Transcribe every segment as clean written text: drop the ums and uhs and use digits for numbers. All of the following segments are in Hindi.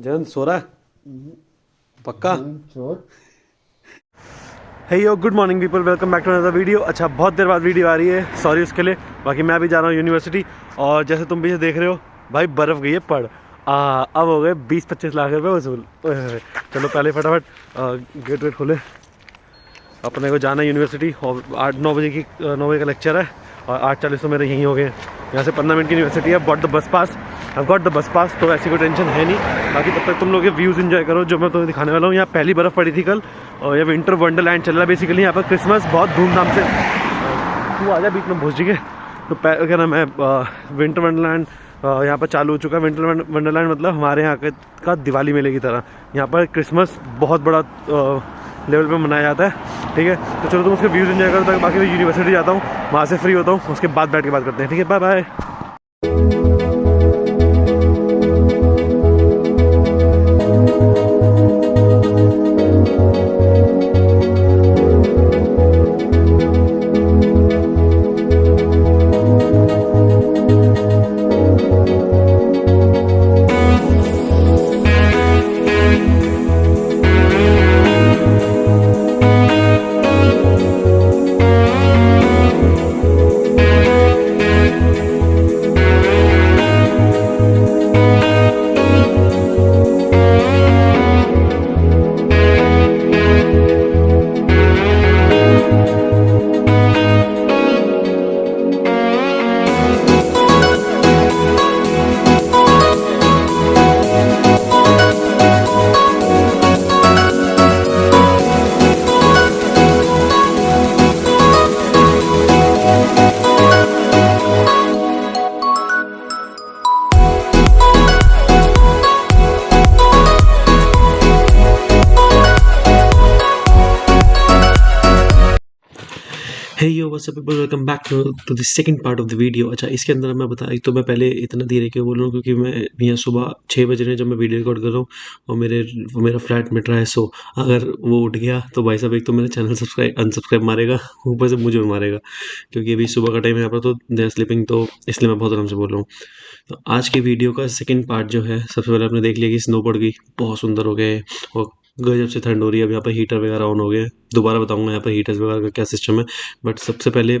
जयंत सो रहा है पक्का। चोर। Hey yo good morning people, welcome back to another video. अच्छा बहुत देर बाद वीडियो आ रही है, सॉरी उसके लिए। बाकी मैं अभी जा रहा हूँ यूनिवर्सिटी और जैसे तुम पीछे देख रहे हो भाई बर्फ़ गई है पड़। अब हो गए 20-25 लाख रुपए वसूल। ओए होए। चलो पहले फटाफट गेट वेट खोले, अपने को जाना है यूनिवर्सिटी। और 9 बजे का लेक्चर है और 8:40 तो मेरे यहीं हो गए। यहाँ से 15 मिनट की यूनिवर्सिटी है। Got the bus pass, I got the bus पास, तो ऐसी कोई टेंशन है नहीं। बाकी तब तक तुम लोग ये व्यूज़ एंजॉय करो जो मैं तुम्हें दिखाने वाला हूँ। यहाँ पहली बर्फ़ पड़ी थी कल और ये विंटर वंडरलैंड चल रहा है बेसिकली। यहाँ पर क्रिसमस बहुत धूमधाम से, तू आ जा बीच में भूज के। तो क्या नाम है, विंटर वंडरलैंड यहाँ पर चालू हो चुका है। विंटर वंडरलैंड मतलब हमारे यहाँ का दिवाली मेले की तरह यहाँ पर क्रिसमस बहुत बड़ा लेवल पे मनाया जाता है। ठीक है, तो चलो तुम उसके व्यूज़ एंजॉय करो तक। बाकी मैं यूनिवर्सिटी जाता हूँ, वहाँ से फ्री होता हूँ, उसके बाद बैठ के बात करते हैं। ठीक है, bye bye. Hey yo what's up people, welcome back to the second part of the video. अच्छा इसके अंदर मैं बता, एक तो मैं पहले इतना धीरे क्यों बोल रहा हूँ क्योंकि मैं यहाँ सुबह 6 बज रहे हैं जब मैं वीडियो रिकॉर्ड कर रहा हूँ और मेरा फ्लैट मिट रहा है। सो अगर वो उठ गया तो भाई साहब एक तो मेरा चैनल अनसब्सक्राइब मारेगा, ऊपर से मुझे मारेगा क्योंकि अभी सुबह का टाइम है यहाँ पर, तो दे आर स्लीपिंग, तो इसलिए मैं बहुत आराम से बोल रहा हूँ। तो आज की वीडियो का सेकंड पार्ट जो है, सबसे पहले आपने देख लिया कि स्नो पड़ गई, बहुत सुंदर हो गए और गजब से ठंड हो रही है। अब यहाँ पर हीटर वगैरह ऑन हो गए, दोबारा बताऊंगा यहाँ पर हीटर्स वगैरह का क्या सिस्टम है। बट सबसे पहले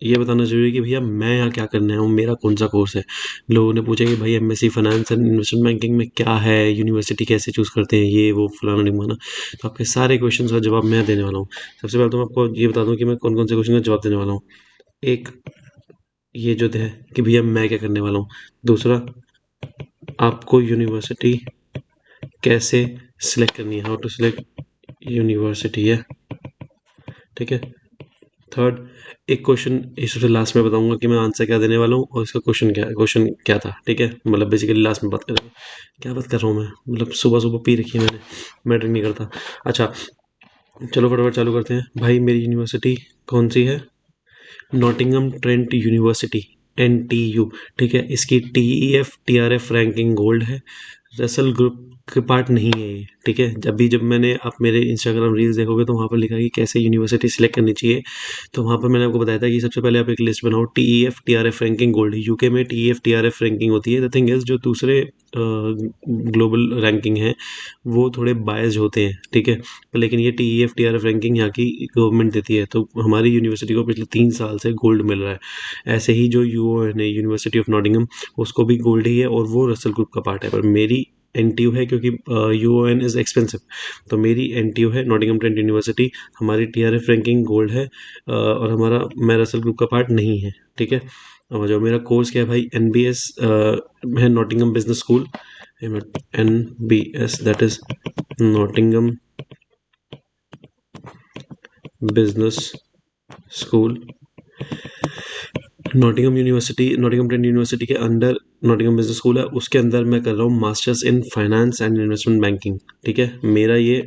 ये बताना जरूरी है कि भैया मैं यहाँ क्या करने आया हूँ, मेरा कौन सा कोर्स है। लोगों ने पूछा कि भाई MSc finance and investment banking में क्या है, यूनिवर्सिटी कैसे चूज़ करते हैं, ये वो फलाना ढिमाना। तो आपके सारे क्वेश्चंस का जवाब मैं देने वाला हूँ। सबसे पहले तो मैं आपको ये बता दूँ कि मैं कौन कौन से क्वेश्चन का जवाब देने वाला हूँ। एक ये जो है कि भैया मैं क्या करने वाला हूँ। दूसरा, आपको यूनिवर्सिटी कैसे सिलेक्ट करनी है, हाउ टू सिलेक्ट यूनिवर्सिटी है। ठीक है। थर्ड, एक क्वेश्चन इस सबसे लास्ट में बताऊंगा कि मैं आंसर क्या देने वाला हूँ और इसका क्वेश्चन क्या था। ठीक है, मतलब बेसिकली लास्ट में बात करेंगे। क्या बात कर रहा हूँ मैं, मतलब सुबह सुबह पी रखी है मैंने, मैं ड्रिंक नहीं करता। अच्छा चलो फटाफट चालू करते हैं। भाई मेरी यूनिवर्सिटी कौन सी है, नॉटिंघम ट्रेंट यूनिवर्सिटी, NTU। ठीक है, इसकी TEF TRF रैंकिंग गोल्ड है, रसल ग्रुप के पार्ट नहीं है ये। ठीक है, जब मैंने आप मेरे इंस्टाग्राम रील्स देखोगे तो वहाँ पर लिखा है कि कैसे यूनिवर्सिटी सिलेक्ट करनी चाहिए। तो वहाँ पर मैंने आपको बताया था कि सबसे पहले आप एक लिस्ट बनाओ, TEF TRF ranking gold. UK में TEF TRF रैंकिंग होती है। द थिंग इज जो दूसरे ग्लोबल रैंकिंग है वो थोड़े बायस्ड होते हैं। ठीक है, लेकिन ये TEF TRF रैंकिंग यहाँ की गवर्नमेंट देती है, तो हमारी यूनिवर्सिटी को पिछले 3 साल से गोल्ड मिल रहा है। ऐसे ही जो UON है, यूनिवर्सिटी ऑफ नॉटिंघम, उसको भी गोल्ड ही है और वो रसल ग्रुप का पार्ट है। पर मेरी NTU है क्योंकि UON इज़ एक्सपेंसिव, तो मेरी NTU है, नॉटिंघम ट्रेंट यूनिवर्सिटी। हमारी TRF रैंकिंग गोल्ड है और मैं रसल ग्रुप का पार्ट नहीं है। ठीक है, और जो मेरा कोर्स क्या है भाई, NBS है, Nottingham business school. NBS that is Nottingham business school. Nottingham Trent university के अंडर नॉटिंघम बिजनेस स्कूल है, उसके अंदर मैं कर रहा हूँ masters in finance and investment banking. ठीक है, मेरा ये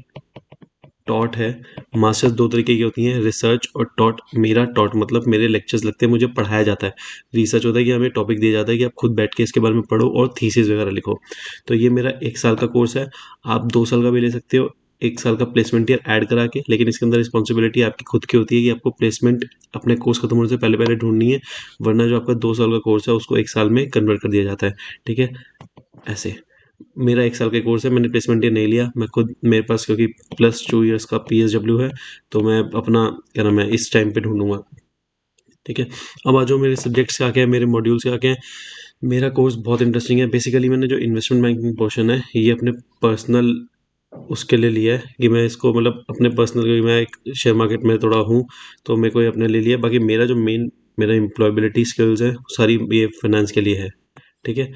टॉट है। मास्टर्स दो तरीके की होती हैं, रिसर्च और टॉट। मेरा टॉट मतलब मेरे लेक्चर्स लगते हैं, मुझे पढ़ाया जाता है। रिसर्च होता है कि हमें टॉपिक दिया जाता है कि आप खुद बैठ के इसके बारे में पढ़ो और थीसिस वगैरह लिखो। तो ये मेरा 1 साल का कोर्स है। आप 2 साल का भी ले सकते हो, 1 साल का प्लेसमेंट ईयर ऐड करा के, लेकिन इसके अंदर रिस्पॉन्सिबिलिटी आपकी खुद की होती है कि आपको प्लेसमेंट अपने कोर्स खत्म होने से पहले पहले ढूंढनी है, वरना जो आपका 2 साल का कोर्स है उसको 1 साल में कन्वर्ट कर दिया जाता है। ठीक है, ऐसे। मेरा 1 साल का कोर्स है, मैंने प्लेसमेंट ईयर नहीं लिया, मैं खुद मेरे पास क्योंकि +2 इयर्स का PSW है, तो मैं अपना क्या नाम है इस टाइम पे ढूँढूँगा, ठीक है। अब आ जाओ मेरे सब्जेक्ट्स क्या क्या है, मेरे मॉड्यूल्स क्या क्या हैं। मेरा कोर्स बहुत इंटरेस्टिंग है। बेसिकली मैंने जो इन्वेस्टमेंट बैंकिंग पोर्शन है ये अपने पर्सनल उसके लिए लिया है कि मैं इसको मतलब अपने पर्सनल, क्योंकि मैं एक शेयर मार्केट में थोड़ा हूँ, तो मेरे को ये अपने लिए लिया। बाकी मेरा जो मेन मेरा एम्प्लॉयबिलिटी स्किल्स है सारी ये फाइनेंस के लिए है, ठीक है।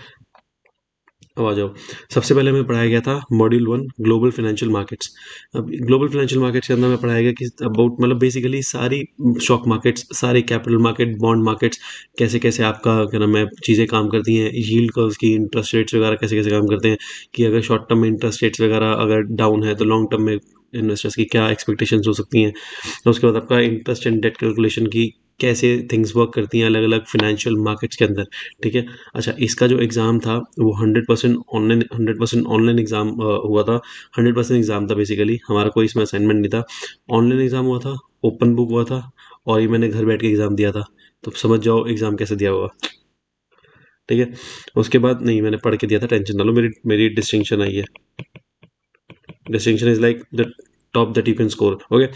अब आ जाओ, सबसे पहले हमें पढ़ाया गया था मॉड्यूल 1 ग्लोबल फाइनेंशियल मार्केट्स। अब ग्लोबल फाइनेंशियल मार्केट्स के अंदर हमें पढ़ाया गया कि अबाउट मतलब बेसिकली सारी स्टॉक मार्केट्स, सारे कैपिटल मार्केट, बॉन्ड मार्केट्स, कैसे कैसे आपका क्या नाम है चीज़ें काम करती हैं, यील्ड कर्व्स की, इंटरेस्ट रेट्स वगैरह कैसे कैसे काम करते हैं, कि अगर शॉर्ट टर्म में इंटरेस्ट रेट्स वगैरह अगर डाउन है तो लॉन्ग टर्म में इन्वेस्टर्स की क्या एक्सपेक्टेशंस हो सकती हैं। और उसके बाद आपका इंटरेस्ट एंड डेट कैलकुलेशन की कैसे थिंग्स वर्क करती हैं अलग अलग फाइनेंशियल मार्केट्स के अंदर, ठीक है। अच्छा, इसका जो एग्ज़ाम था वो 100% ऑनलाइन एग्ज़ाम हुआ था। 100% एग्ज़ाम था, बेसिकली हमारा कोई इसमें असाइनमेंट नहीं था। ऑनलाइन एग्ज़ाम हुआ था, ओपन बुक हुआ था, और ये मैंने घर बैठ के एग्ज़ाम दिया था। तो समझ जाओ एग्ज़ाम कैसे दिया होगा, ठीक है। उसके बाद नहीं, मैंने पढ़ के दिया था, टेंशन ना लो, मेरी मेरी डिस्टिंक्शन आई है। Distinction is like the top that you can score, okay.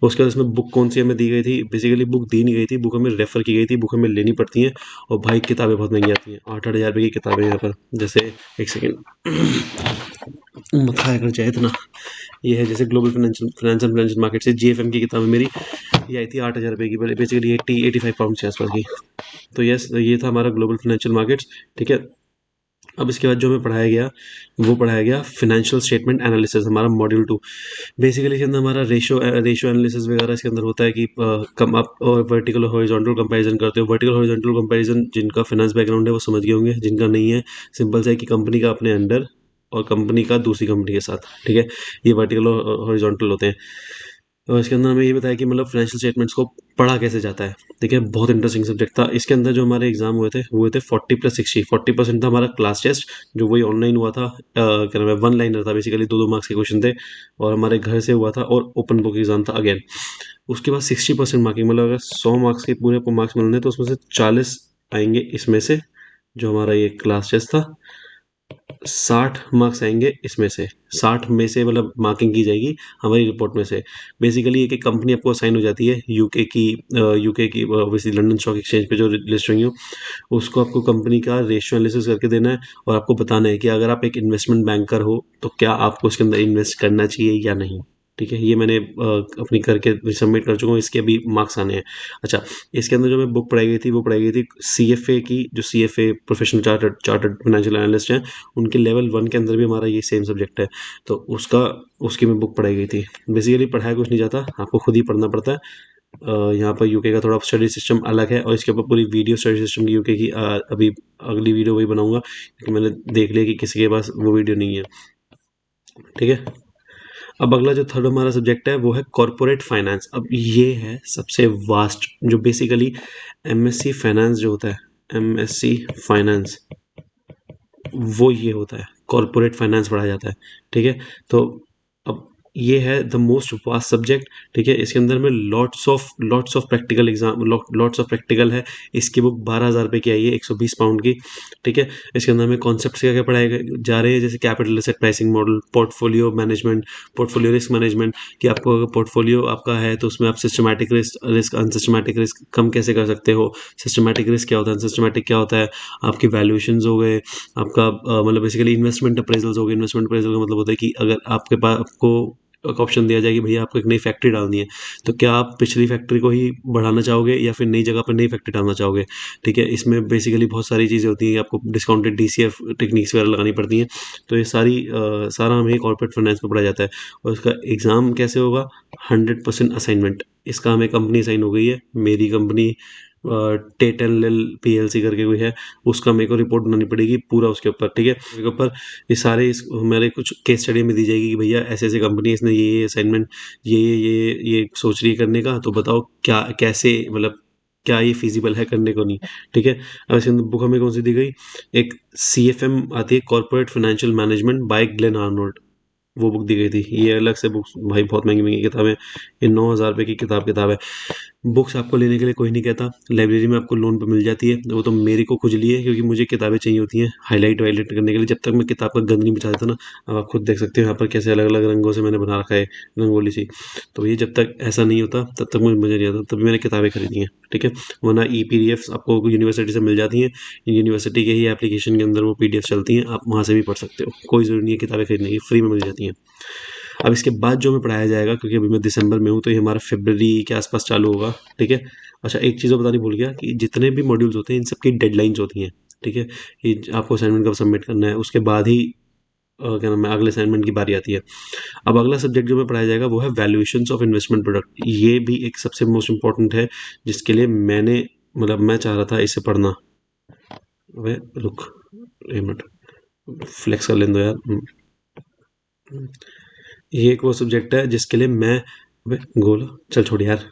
उसके बाद इसमें बुक कौन सी हमें दी गई थी, बेसिकली बुक दी नहीं गई थी, बुक हमें रेफर की गई थी, बुक हमें लेनी पड़ती हैं। और भाई किताबें बहुत महंगी आती हैं, 8-8 हज़ार रुपये की किताबें यहाँ पर। जैसे एक सेकेंड मत खाया कर जाए इतना। ये है जैसे ग्लोबल फाइनेंशियल मार्केट से GFM की किताबें मेरी ये आई थी 8 हज़ार रुपये की, बेसिकली 80-85 पाउंड के आसपास की। तो यस, ये था हमारा ग्लोबल फाइनेंशियल मार्केट्स, ठीक है। अब इसके बाद जो हमें पढ़ाया गया वो पढ़ाया गया फाइनेंशियल स्टेटमेंट एनालिसिस, हमारा मॉड्यूल 2। बेसिकली इसके अंदर हमारा रेशियो एनालिसिस वगैरह इसके अंदर होता है कि कम आप और वर्टिकल और हॉरिजॉन्टल कंपैरिजन करते हो। वर्टिकल हॉरिजॉन्टल कंपैरिजन जिनका फाइनेंस बैकग्राउंड है वो समझ गए होंगे, जिनका नहीं है सिंपल सा है कि कंपनी का अपने अंडर और कंपनी का दूसरी कंपनी के साथ, ठीक है। ये वर्टिकल और हॉरिजॉन्टल होते हैं। और इसके अंदर हमें ये बताया कि मतलब फाइनेंशियल स्टेटमेंट्स को पढ़ा कैसे जाता है, ठीक है। बहुत इंटरेस्टिंग सब्जेक्ट था। इसके अंदर जो हमारे एग्जाम हुए थे वो हुए थे 40+60, 40% था हमारा क्लास टेस्ट, जो वही ऑनलाइन हुआ था। क्या नाम है, वन लाइनर था, बेसिकली 2-2 मार्क्स के क्वेश्चन थे, और हमारे घर से हुआ था, और ओपन बुक एग्जाम था अगेन। उसके बाद 60% मार्किंग, मतलब अगर 100 मार्क्स के पूरे आपको मार्क्स मिलने तो उसमें से 40 आएंगे इसमें से, जो हमारा ये क्लास टेस्ट था। 60 मार्क्स आएंगे इसमें से, 60 में से मतलब मार्किंग की जाएगी हमारी रिपोर्ट में से। बेसिकली एक एक कंपनी आपको असाइन हो जाती है यूके की ऑब्वियसली लंदन स्टॉक एक्सचेंज पे जो लिस्ट हुई हो, उसको आपको कंपनी का रेशियो एनालिसिस करके देना है, और आपको बताना है कि अगर आप एक इन्वेस्टमेंट बैंकर हो तो क्या आपको उसके अंदर इन्वेस्ट करना चाहिए या नहीं, ठीक है। ये मैंने अपनी करके सबमिट कर चुका हूँ, इसके अभी मार्क्स आने हैं। अच्छा, इसके अंदर जो मैं बुक पढ़ाई गई थी वो पढ़ाई गई थी CFA की, जो CFA professional chartered financial analyst हैं, उनके लेवल 1 के अंदर भी हमारा ये सेम सब्जेक्ट है। तो उसकी मैं बुक पढ़ाई गई थी। बेसिकली पढ़ाया कुछ नहीं जाता, आपको खुद ही पढ़ना पड़ता है। यहाँ पर यूके का थोड़ा स्टडी सिस्टम अलग है, और इसके ऊपर पूरी वीडियो स्टडी सिस्टम की यूके की अभी अगली वीडियो वही बनाऊंगा, क्योंकि मैंने देख लिया कि किसी के पास वो वीडियो नहीं है, ठीक है। अब अगला जो थर्ड हमारा सब्जेक्ट है वो है कॉरपोरेट फाइनेंस। अब ये है सबसे वास्ट, जो बेसिकली MSc फाइनेंस जो होता है, MSc फाइनेंस, वो ये होता है, कॉरपोरेट फाइनेंस पढ़ाया जाता है, ठीक है। तो अब ये है द मोस्ट वास्ट सब्जेक्ट, ठीक है। इसके अंदर में lots of practical exam, lots of practical है। इसकी बुक 12,000 रुपये की आई है, 120 पाउंड की, ठीक है। इसके अंदर में कॉन्सेप्ट क्या क्या पढ़ाए जा रहे हैं, जैसे capital asset pricing model, portfolio management, portfolio risk management, कि आपको अगर पोर्टफोलियो आपका है तो उसमें आप सिस्टमैटिक रिस्क अनसिस्टमैटिक रिस्क कम कैसे कर सकते हो, सिस्टमैटिक रिस्क क्या होता है, अनसिस्टमैटिक क्या होता है, आपकी वैल्यूएशंस हो गए, आपका मतलब बेसिकली इन्वेस्टमेंट अप्रेजल्स हो गए। इन्वेस्टमेंट अप्रेजल का मतलब होता है कि अगर आपके पास आपको एक ऑप्शन दिया जाए कि भैया आपको एक नई फैक्ट्री डालनी है, तो क्या आप पिछली फैक्ट्री को ही बढ़ाना चाहोगे या फिर नई जगह पर नई फैक्ट्री डालना चाहोगे, ठीक है। इसमें बेसिकली बहुत सारी चीज़ें होती हैं कि आपको डिस्काउंटेड DCF टेक्निक्स वगैरह लगानी पड़ती हैं। तो ये सारा हमें कॉर्पोरेट फाइनेंस में पढ़ा जाता है। और इसका एग्ज़ाम कैसे होगा, 100% असाइनमेंट। इसका हमें कंपनी साइन हो गई है, मेरी कंपनी टेटन लिल PLC करके कोई है, उसका मेरे को रिपोर्ट बनानी पड़ेगी पूरा उसके ऊपर, ठीक है। उसके ऊपर ये सारे हमारे कुछ केस स्टडी में दी जाएगी कि भैया ऐसे ऐसे कंपनी इसने ये असाइनमेंट ये सोच रही है करने का, तो बताओ क्या कैसे मतलब क्या ये फिजिबल है करने को नहीं, ठीक है। अब इसके अंदर बुक हमें कौन सी दी गई, एक CFM आती है, corporate financial management by Glenn Arnold, वो बुक दी गई थी। ये अलग से बुक्स भाई बहुत महंगी महंगी किताबें, ये 9,000 रुपये की किताब है। बुक्स आपको लेने के लिए कोई नहीं कहता, लाइब्रेरी में आपको लोन पे मिल जाती है। वो तो मेरे को खुजली है क्योंकि मुझे किताबें चाहिए होती हैं हाईलाइट वाईलाइट करने के लिए। जब तक मैं किताब का गंद नहीं बचा देता ना, अब आप खुद देख सकते हो यहाँ पर कैसे अलग अलग रंगों से मैंने बना रखा है रंगोली सी। तो ये जब तक ऐसा नहीं होता तब तक मुझे मज़ा नहीं आता, तभी मैंने किताबें खरीदी हैं, ठीक है। वरना ई पी डी एफ्स आपको यूनिवर्सिटी से मिल जाती हैं, यूनिवर्सिटी के ही एप्लीकेशन के अंदर वो पी डी एफ चलती हैं, आप वहाँ से भी पढ़ सकते हो, कोई ज़रूरी नहीं है किताबें खरीदने की, फ्री में मिल जाती हैं। अब इसके बाद जो हमें पढ़ाया जाएगा, क्योंकि अभी मैं दिसंबर में हूँ तो ये हमारा फरवरी के आसपास चालू होगा, ठीक है। अच्छा, एक चीज़ और बतानी भूल गया कि जितने भी मॉड्यूल्स होते हैं इन सबकी डेडलाइंस होती हैं, ठीक है। ये आपको असाइनमेंट कब सबमिट करना है उसके बाद ही क्या नाम है अगले असाइनमेंट की बारी आती है। अब अगला सब्जेक्ट जो हमें पढ़ाया जाएगा वो है वैल्यूएशंस ऑफ इन्वेस्टमेंट प्रोडक्ट। ये भी एक सबसे मोस्ट इंपॉर्टेंट है, जिसके लिए मैंने मतलब मैं चाह रहा था इसे पढ़ना। वे रुक, एक मिनट, फ्लेक्स कर लेने दो यार। ये एक वो सब्जेक्ट है जिसके लिए मैं, अबे गोल चल छोड़ यार।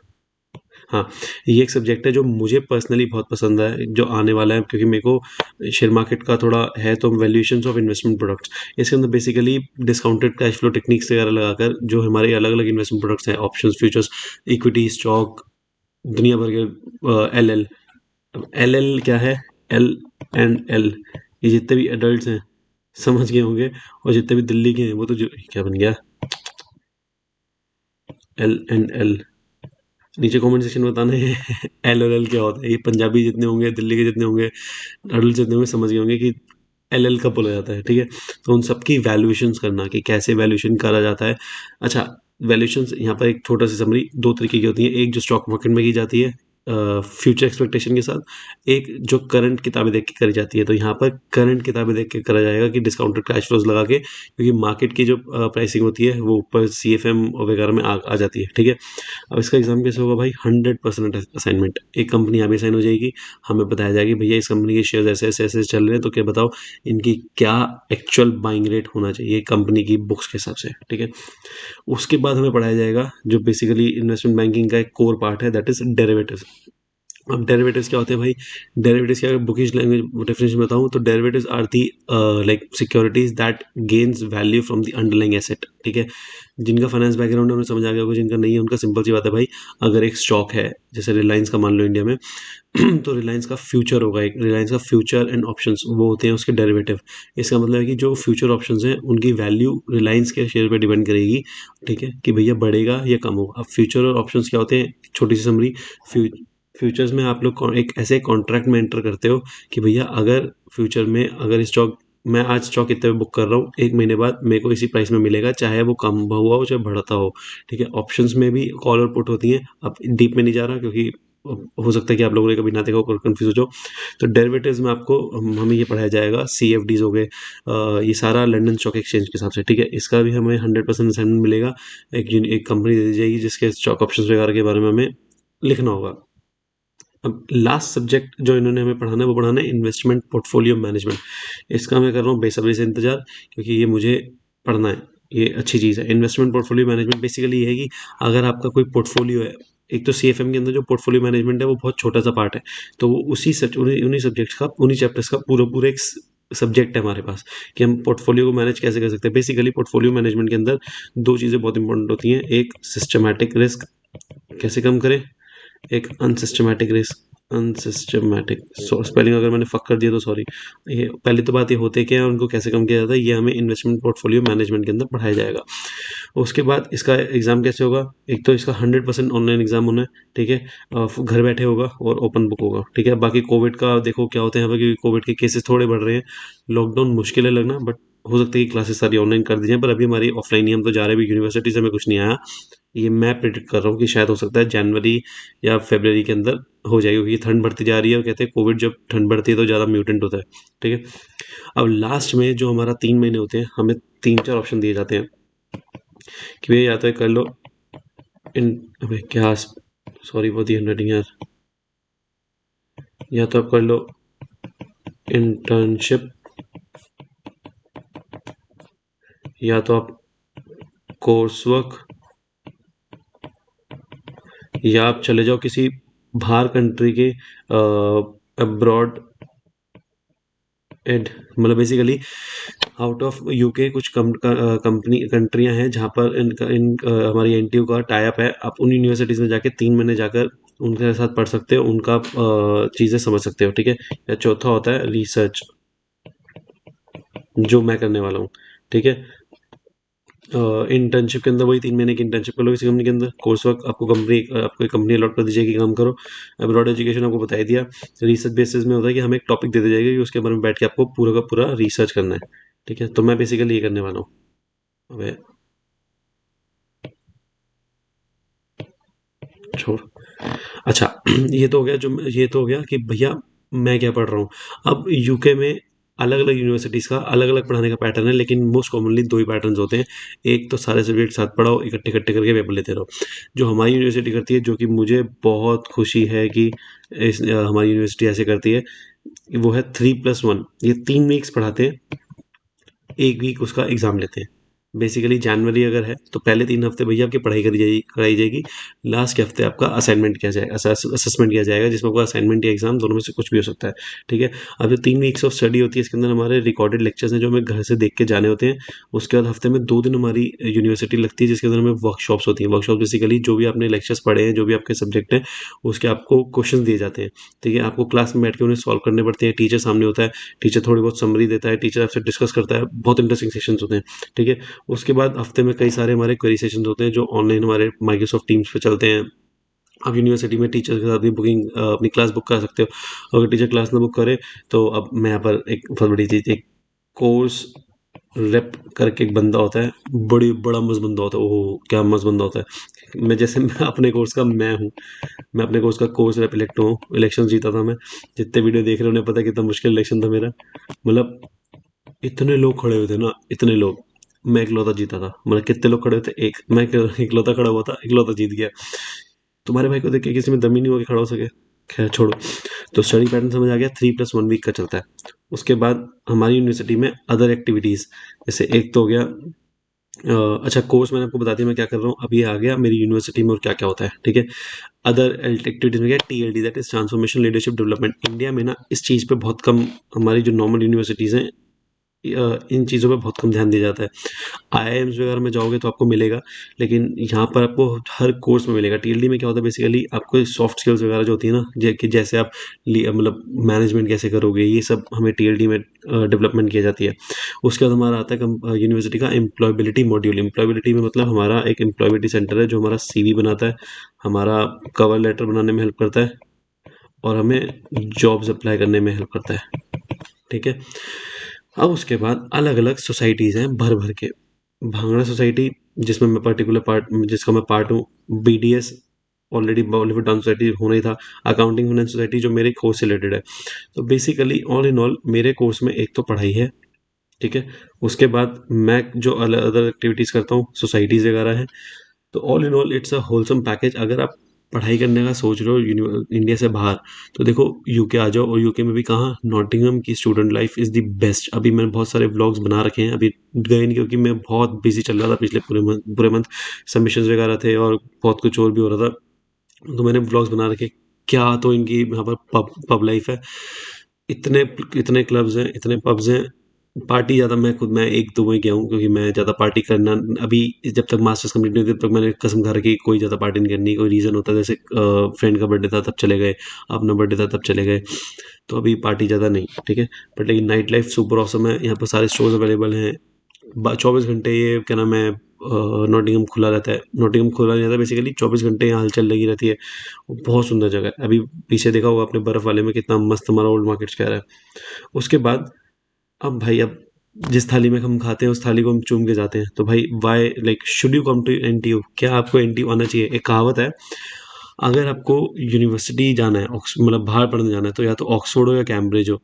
हाँ, ये एक सब्जेक्ट है जो मुझे पर्सनली बहुत पसंद है, जो आने वाला है, क्योंकि मेरे को शेयर मार्केट का थोड़ा है। तो वैल्यूएशंस ऑफ इन्वेस्टमेंट प्रोडक्ट्स, इसके अंदर basically discounted cash flow techniques वगैरह लगाकर जो हमारे अलग अलग इन्वेस्टमेंट प्रोडक्ट्स हैं, ऑप्शंस, फ्यूचर्स, इक्विटी, स्टॉक, दुनिया भर के एल एल। एल एल क्या है? एल एंड एल, ये जितने भी एडल्ट हैं समझ गए होंगे, और जितने भी दिल्ली के हैं वो तो जो क्या बन गया, एल एंड एल। नीचे कमेंट सेक्शन में बताना है एल और एल क्या होता है। ये पंजाबी जितने होंगे, दिल्ली के जितने होंगे, अडल्ट जितने होंगे, समझ गए होंगे कि एल एल कब बोला जाता है, ठीक है। तो उन सबकी वैल्यूएशंस करना कि कैसे वैल्यूएशन करा जाता है। अच्छा, वैल्यूएशंस यहाँ पर एक छोटा सी समरी, दो तरीके की होती है। एक जो स्टॉक मार्केट में की जाती है फ्यूचर एक्सपेक्टेशन के साथ, एक जो करंट किताबें देख के करी जाती है। तो यहाँ पर करंट किताबें देख के करा जाएगा कि डिस्काउंटेड कैश फ्लोज लगा के, क्योंकि मार्केट की जो प्राइसिंग होती है वो ऊपर सी एफ एम वगैरह में आ जाती है, ठीक है। अब इसका एग्जाम कैसे होगा भाई? 100% असाइनमेंट। एक कंपनी यहाँ भी असाइन हो जाएगी, हमें बताया जाएगा भैया इस कंपनी के शेयर ऐसे ऐसे ऐसे चल रहे हैं, तो क्या बताओ इनकी क्या एक्चुअल बाइंग रेट होना चाहिए कंपनी की बुक्स के हिसाब से, ठीक है। उसके बाद हमें पढ़ाया जाएगा जो बेसिकली इन्वेस्टमेंट बैंकिंग का एक कोर पार्ट है, दैट इज डेरिवेटिव्स। अब डेरिवेटिव्स क्या होते हैं भाई? डेरिवेटिव्स की अगर बुकिश लैंग्वेज डेफिनेशन बताऊं तो derivatives are the like securities that gains value from the underlying asset, ठीक है। जिनका फाइनेंस बैकग्राउंड है उन्हें समझ आ गया होगा, जिनका नहीं है उनका सिंपल सी बात है भाई। अगर एक स्टॉक है जैसे रिलायंस का मान लो इंडिया में तो रिलायंस का फ्यूचर होगा, एक रिलायंस का फ्यूचर एंड ऑप्शंस वो होते हैं उसके डेरिवेटिव। इसका मतलब है कि जो फ्यूचर ऑप्शंस हैं उनकी वैल्यू रिलायंस के शेयर पे डिपेंड करेगी, ठीक है, कि भैया बढ़ेगा या कम होगा। अब फ्यूचर और ऑप्शंस क्या होते हैं, छोटी सी समरी। फ्यूचर्स में आप लोग एक ऐसे कॉन्ट्रैक्ट में एंटर करते हो कि भैया अगर फ्यूचर में अगर स्टॉक, मैं आज स्टॉक इतने में बुक कर रहा हूँ, एक महीने बाद मेरे को इसी प्राइस में मिलेगा, चाहे वो कम हुआ हो चाहे बढ़ता हो, ठीक है। ऑप्शंस में भी कॉल और पुट होती हैं। अब डीप में नहीं जा रहा क्योंकि हो सकता है कि आप लोगों ने कभी ना देखा हो, कंफ्यूज हो जाओ। तो डेरिवेटिव्स में आपको हमें ये पढ़ाया जाएगा, सी एफ डीज हो गए, ये सारा लंदन स्टॉक एक्सचेंज के हिसाब से, ठीक है। इसका भी हमें 100% असाइनमेंट मिलेगा। एक कंपनी दे दी जाएगी जिसके स्टॉक ऑप्शंस वगैरह के बारे में हमें लिखना होगा। अब लास्ट सब्जेक्ट जो इन्होंने हमें पढ़ाना है वो पढ़ाना है इन्वेस्टमेंट पोर्टफोलियो मैनेजमेंट। इसका मैं कर रहा हूँ बेसब्री से इंतजार, क्योंकि ये मुझे पढ़ना है, ये अच्छी चीज़ है। इन्वेस्टमेंट पोर्टफोलियो मैनेजमेंट बेसिकली ये है कि अगर आपका कोई पोर्टफोलियो है, एक तो सी एफ एम के अंदर जो पोर्टफोलियो मैनेजमेंट है वो बहुत छोटा सा पार्ट है, तो वो उन्हीं सब्जेक्ट्स का, उन्हीं चैप्टर्स का पूरा पूरा एक सब्जेक्ट है हमारे पास, कि हम पोर्टफोलियो को मैनेज कैसे कर सकते हैं। बेसिकली पोर्टफोलियो मैनेजमेंट के अंदर दो चीज़ें बहुत इंपॉर्टेंट होती हैं, एक सिस्टमैटिक रिस्क कैसे कम करें, एक अनसिस्टमैटिक रिस्क। अनसिस्टमैटिक, स्पेलिंग अगर मैंने फक कर दिया तो सॉरी। ये पहली तो बात, ये होते क्या है, उनको कैसे कम किया जाता है, ये हमें इन्वेस्टमेंट पोर्टफोलियो मैनेजमेंट के अंदर पढ़ाया जाएगा। उसके बाद इसका एग्ज़ाम कैसे होगा? एक तो इसका 100% ऑनलाइन एग्ज़ाम होना है, ठीक है। घर बैठे होगा और ओपन बुक होगा, ठीक है। बाकी कोविड का देखो क्या होता है यहाँ पर, क्योंकि कोविड के केसेस थोड़े बढ़ रहे हैं, लॉकडाउन मुश्किल है लगना, बट हो सकता है कि क्लासेस सारी ऑनलाइन कर दी जाएं। पर अभी हमारी ऑफलाइन ही, हम तो जा रहे हैं, भी यूनिवर्सिटी से हमें कुछ नहीं आया। ये मैं प्रिडिक्ट कर रहा हूँ कि शायद हो सकता है जनवरी या फरवरी के अंदर हो जाएगी, क्योंकि ठंड बढ़ती जा रही है और कहते हैं कोविड जब ठंड बढ़ती है तो ज़्यादा म्यूटेंट होता है, ठीक है। अब लास्ट में जो हमारा 3 महीने होते हैं, हमें 3-4 ऑप्शन दिए जाते हैं कि भैया या तो ये कर लो इन, अबे क्या, सॉरी फॉर दी हैंडराइटिंग यार, या तो आप कर लो इंटर्नशिप, या तो आप कोर्स वर्क, या आप चले जाओ किसी बाहर कंट्री के अब्रॉड एड, मतलब बेसिकली आउट ऑफ यूके कुछ कंपनी कंट्रियां हैं जहाँ पर हमारी एनटीयू का टाई अप है। आप उन यूनिवर्सिटीज़ में जाके 3 महीने जाकर उनके साथ पढ़ सकते हो, उनका चीज़ें समझ सकते हो, ठीक है। या चौथा होता है रिसर्च, जो मैं करने वाला हूँ, ठीक है। इंटर्नशिप के अंदर वही 3 महीने की इंटर्नशिप कर लो किसी कंपनी के अंदर। कोर्स वर्क आपको कंपनी अलॉट कर दी जाएगी, काम करो। अब्रॉड एजुकेशन आपको बता ही दिया। रिसर्च बेसिस में होता है कि हमें एक टॉपिक दे दी जाएगी कि उसके बारे में बैठ के आपको पूरा का पूरा रिसर्च करना है, ठीक है। तो मैं बेसिकली ये करने वाला हूँ। अबे छोड़। अच्छा ये तो हो गया, जो ये तो हो गया कि भैया मैं क्या पढ़ रहा हूँ। अब यूके में अलग अलग यूनिवर्सिटीज़ का अलग अलग पढ़ाने का पैटर्न है, लेकिन मोस्ट कॉमनली दो ही पैटर्न होते हैं। एक तो सारे सब्जेक्ट साथ पढ़ाओ, इकट्ठे इकट्ठे करके पेपर लेते रहो। जो हमारी यूनिवर्सिटी करती है, जो कि मुझे बहुत खुशी है कि हमारी यूनिवर्सिटी ऐसे करती है, वो है 3+1। ये 3 वीक्स पढ़ाते हैं, एक वीक उसका एग्जाम लेते हैं। बेसिकली जनवरी अगर है तो पहले 3 हफ्ते भैया आपकी पढ़ाई कराई जाएगी। लास्ट के हफ्ते आपका असाइनमेंट किया जाएगा, असेसमेंट किया जाएगा, जिसमें आपका असाइनमेंट या एग्जाम दोनों में से कुछ भी हो सकता है, ठीक है। अब जो 3 वीक्स ऑफ स्टडी होती है, इसके अंदर हमारे रिकॉर्डेड लेक्चर्स हैं जो हमें घर से देख के जाने होते हैं। उसके बाद हफ्ते में 2 दिन हमारी यूनिवर्सिटी लगती है, जिसके अंदर हमें वर्कशॉप्स होती हैं। वर्कशॉप बेसिकली जो भी आपने लेक्चर्स पढ़े हैं, जो भी आपके सब्जेक्ट हैं, उसके आपको क्वेश्चन दिए जाते हैं, ठीक है। आपको क्लास में बैठ के उन्हें सॉल्व करने पड़ते हैं। टीचर सामने होता है, टीचर थोड़ी बहुत समरी देता है, टीचर आपसे डिस्कस करता है, बहुत इंटरेस्टिंग सेशंस होते हैं, ठीक है। उसके बाद हफ्ते में कई सारे हमारे क्वेरी सेशंस होते हैं जो ऑनलाइन हमारे माइक्रोसॉफ्ट टीम्स पे चलते हैं। आप यूनिवर्सिटी में टीचर के साथ भी अपनी क्लास बुक कर सकते हो। अगर टीचर क्लास ना बुक करे तो अब मैं यहाँ पर एक बहुत बड़ी चीज़, एक कोर्स रेप करके एक बंदा होता है, बड़ा मस्त बंदा होता है। ओह क्या मस्त बंदा होता है। मैं अपने कोर्स का मैं हूँ। मैं अपने कोर्स का कोर्स रेप इलेक्ट हूँ, इलेक्शन जीता था मैं। जितने वीडियो देख रहे हो उन्हें पता है कितना मुश्किल इलेक्शन था मेरा। मतलब इतने लोग खड़े हुए थे ना, इतने लोग, मैं इकलौता जीता था। मतलब कितने लोग खड़े थे, एक मैं इकलौता खड़ा हुआ था, इकलौता जीत गया। तुम्हारे भाई को देख के किसी में दम ही नहीं हुआ कि खड़ा हो सके। खैर छोड़ो। तो स्टडी पैटर्न समझ आ गया, 3+1 वीक का चलता है। उसके बाद हमारी यूनिवर्सिटी में अदर एक्टिविटीज़, जैसे एक तो हो गया अच्छा कोर्स मैंने आपको बता दिया मैं क्या कर रहा हूँ। अब ये आ गया मेरी यूनिवर्सिटी में और क्या क्या होता है, ठीक है। अदर एक्टिविटीज में क्या, TLD, that is transformation leadership development. India में ना इस चीज़ पे बहुत कम, हमारी जो नॉर्मल यूनिवर्सिटीज़ हैं, इन चीज़ों पे बहुत कम ध्यान दिया जाता है। IIMs वगैरह में जाओगे तो आपको मिलेगा, लेकिन यहाँ पर आपको हर कोर्स में मिलेगा। TLD में क्या होता है, बेसिकली आपको सॉफ्ट स्किल्स वगैरह जो होती है ना, कि जैसे आप मतलब मैनेजमेंट कैसे करोगे, ये सब हमें TLD में डेवलपमेंट किया जाती है। उसके बाद हमारा आता है यूनिवर्सिटी का एम्प्लॉयबिलिटी मॉड्यूल। एम्प्लॉयबिलिटी में मतलब हमारा एक एम्प्लॉयबिलिटी सेंटर है जो हमारा CV बनाता है, हमारा कवर लेटर बनाने में हेल्प करता है, और हमें जॉब्स अप्लाई करने में हेल्प करता है, ठीक है। अब उसके बाद अलग अलग सोसाइटीज़ हैं भर भर के। भांगड़ा सोसाइटी, जिसमें मैं पर्टिकुलर पार्ट, जिसका मैं पार्ट हूँ। BDS, already Bollywood dance society होना ही था। अकाउंटिंग फाइनेंस सोसाइटी, जो मेरे कोर्स से रिलेटेड है। तो बेसिकली ऑल इन ऑल मेरे कोर्स में एक तो पढ़ाई है, ठीक है। उसके बाद मैं जो अलग अदर एक्टिविटीज़ करता हूँ, सोसाइटीज़ वगैरह हैं। तो all in all it's a wholesome package. अगर आप पढ़ाई करने का सोच रहे हो इंडिया से बाहर, तो देखो यूके आ जाओ। और यूके में भी कहाँ, नॉटिंघम की student life is the best. अभी मैंने बहुत सारे व्लॉग्स बना रखे हैं, अभी गए नहीं क्योंकि मैं बहुत बिजी चल रहा था पिछले पूरे मंथ। सबमिशंस वगैरह थे और बहुत कुछ और भी हो रहा था, तो मैंने व्लॉग्स बना रखे। क्या तो इनकी यहाँ पर पब पब लाइफ है। इतने इतने क्लब्स हैं, इतने पब्स हैं। पार्टी ज़्यादा मैं 1-2 में गया हूँ, क्योंकि मैं ज़्यादा पार्टी करना अभी, जब तक मास्टर्स कंप्लीट नहीं होती तब तक मैंने कसम खा रखी कोई ज़्यादा पार्टी नहीं करनी। कोई रीज़न होता है, जैसे फ्रेंड का बर्थडे था तब चले गए, अपना बर्थडे था तब चले गए। तो अभी पार्टी ज़्यादा नहीं, ठीक है। बट लेकिन नाइट लाइफ सुपर ऑसम है। यहाँ पर सारे स्टोर्स अवेलेबल हैं। 24 घंटे ये क्या नाम है, नॉटिंघम खुला रहता है। नॉटिंघम खुला नहीं रहता, बेसिकली 24 घंटे यहाँ हलचल लगी रहती है। वो बहुत सुंदर जगह है। अभी पीछे देखा होगा आपने बर्फ़ वाले में, कितना मस्त हमारा ओल्ड मार्केट स्क्वायर है। उसके बाद अब भाई, अब जिस थाली में हम खाते हैं उस थाली को हम चूम के जाते हैं। तो भाई why like should you come to NTU, क्या आपको NTU आना चाहिए। एक कहावत है, अगर आपको यूनिवर्सिटी जाना है, मतलब बाहर पढ़ने जाना है, तो या तो ऑक्सफोर्ड हो, या कैम्ब्रिज हो,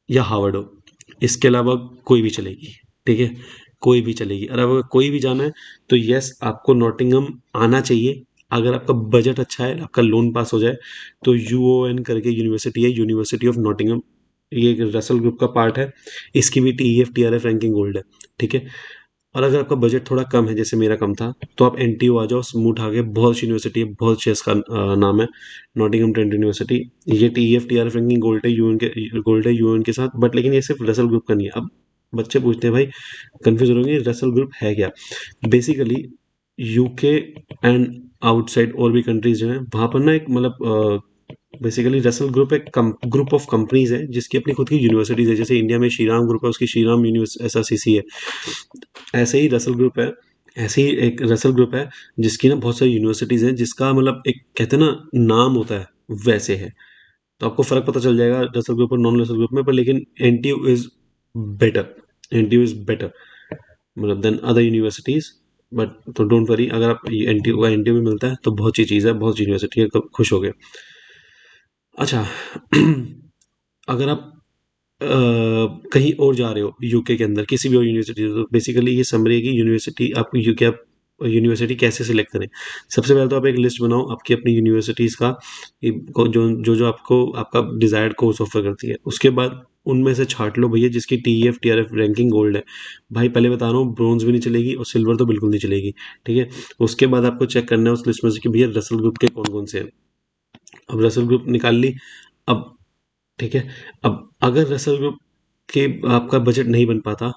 या हार्वर्ड हो। इसके अलावा कोई भी चलेगी, ठीक है। कोई भी चलेगी। और अगर कोई भी जाना है तो यस, आपको नॉटिंघम आना चाहिए। अगर आपका बजट अच्छा है, आपका लोन पास हो जाए, तो UON करके यूनिवर्सिटी है, यूनिवर्सिटी ऑफ नॉटिंघम। ये एक रसल ग्रुप का पार्ट है। इसकी भी TEF TRF रैंकिंग गोल्ड है, ठीक है। और अगर आपका बजट थोड़ा कम है, जैसे मेरा कम था, तो आप NTU आ जाओ, स्मूथ आगे बहुत अच्छी यूनिवर्सिटी है, बहुत अच्छी इसका नाम है, नॉटिंघम ट्रेंट यूनिवर्सिटी। ये TEF TRF रैंकिंग गोल्ड है UN के साथ। बट लेकिन ये सिर्फ रसल ग्रुप का नहीं है। अब बच्चे पूछते हैं भाई, कंफ्यूज हो रहे होंगे, रसल ग्रुप है क्या। बेसिकली यूके एंड आउटसाइड और भी कंट्रीज जो हैं वहाँ पर ना एक मतलब बेसिकली रसल ग्रुप एक ग्रुप ऑफ कंपनीज है जिसकी अपनी खुद की यूनिवर्सिटीज है। जैसे इंडिया में श्रीराम ग्रुप है, उसकी श्रीराम SRCC है। ऐसे ही रसल ग्रुप है, ऐसे ही एक रसल ग्रुप है जिसकी ना बहुत सारी यूनिवर्सिटीज हैं, जिसका मतलब एक कहते हैं ना नाम होता है वैसे है। तो आपको फ़र्क पता चल जाएगा रसल ग्रुप और नॉन रसल ग्रुप में। पर लेकिन NTU is better, NTU is better मतलब देन अदर यूनिवर्सिटीज़। बट तो डोंट वरी, अगर आप एनटीयू का एनटीयू में मिलता है तो बहुत सी चीज़ है, बहुत सी यूनिवर्सिटी है, तो खुश हो गए। अच्छा अगर आप कहीं और जा रहे हो यूके के अंदर किसी भी और यूनिवर्सिटी, तो बेसिकली ये समरी है कि यूनिवर्सिटी आप यूके आप यूनिवर्सिटी कैसे सिलेक्ट करें। सबसे पहले तो आप एक लिस्ट बनाओ आपकी अपनी यूनिवर्सिटीज़ का, जो जो जो आपको आपका डिज़ायर्ड कोर्स ऑफर करती है। उसके बाद उनमें से छांट लो भैया जिसकी TEF TRF रैंकिंग गोल्ड है। भाई पहले बता रहा हूँ, ब्रोंज भी नहीं चलेगी और सिल्वर तो बिल्कुल नहीं चलेगी। ठीक है, उसके बाद आपको चेक करना है उस लिस्ट में से कि भैया रसल ग्रुप के कौन कौन से हैं। अब रसल ग्रुप निकाल ली। अब ठीक है, अब अगर रसल ग्रुप के आपका बजट नहीं बन पाता,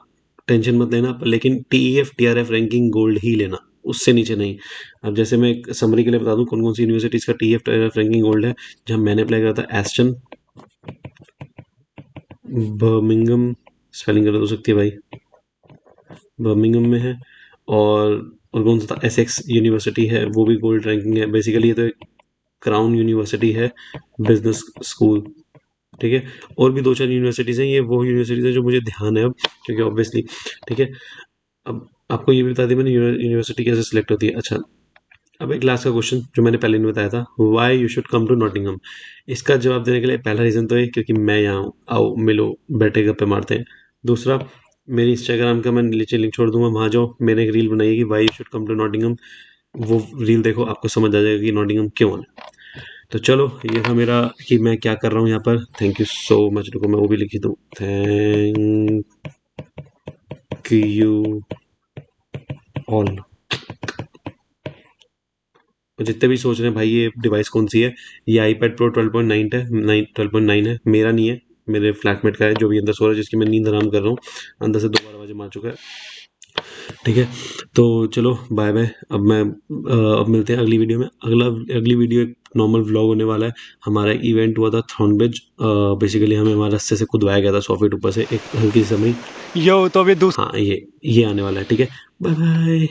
टेंशन मत लेना, लेकिन TEF TRF रैंकिंग गोल्ड ही लेना, उससे नीचे नहीं। अब जैसे मैं एक समरी के लिए बता दूं कौन कौन सी यूनिवर्सिटीज़ का TEF TRF रैंकिंग गोल्ड है। जहाँ मैंने अप्लाई करा था, एस्टन, बर्मिंगम, स्पेलिंग गलत हो सकती है भाई, बर्मिंगम में है। और कौन सा था, एसेक्स यूनिवर्सिटी है, वो भी गोल्ड रैंकिंग है। बेसिकली ये तो एक क्राउन यूनिवर्सिटी है, बिजनेस स्कूल। ठीक है, और भी दो चार यूनिवर्सिटीज़ हैं, ये वो यूनिवर्सिटीज़ हैं जो मुझे ध्यान है अब, क्योंकि ऑब्वियसली। ठीक है, अब आपको ये भी बता दी मैंने यूनिवर्सिटी कैसे सिलेक्ट होती है। अच्छा, अब एक लास्ट का क्वेश्चन जो मैंने पहले नहीं बताया था, why you should come to Nottingham. इसका जवाब देने के लिए पहला रीज़न तो ये क्योंकि मैं यहाँ हूँ, आओ मिलो, बैठे गप्पे मारते हैं। दूसरा, मेरी इंस्टाग्राम का मैं नीचे लिंक छोड़ दूंगा, वहाँ जाओ, मैंने एक रील बनाई है कि why you should come to Nottingham. वो रील देखो, आपको समझ आ जाएगा कि नॉटिंगहम क्यों है। तो चलो, ये था मेरा कि मैं क्या कर रहा हूँ यहाँ पर। थैंक यू सो मच, रुको मैं वो भी लिखी दूँ, थैंक यू ऑल। जितने भी सोच रहे हैं भाई ये डिवाइस कौन सी है, ये iPad Pro 12.9 है, 12.9 है, मेरा नहीं है, मेरे फ्लैटमेट का है जो भी अंदर सो रहा है, जिसकी मैं नींद आराम कर रहा हूँ। अंदर से 2 बार आवाज़ मार चुका है। ठीक है, तो चलो बाय बाय। अब मिलते हैं अगली वीडियो में। अगली वीडियो एक नॉर्मल व्लॉग होने वाला है। हमारा इवेंट हुआ था थ्रॉनब्रिज, बेसिकली हमें हमारे रास्ते से कूदवाया गया था 100 फीट ऊपर से, एक हल्की सी समरी। यो तो अभी हाँ, ये आने वाला है। ठीक है, बाय बाय।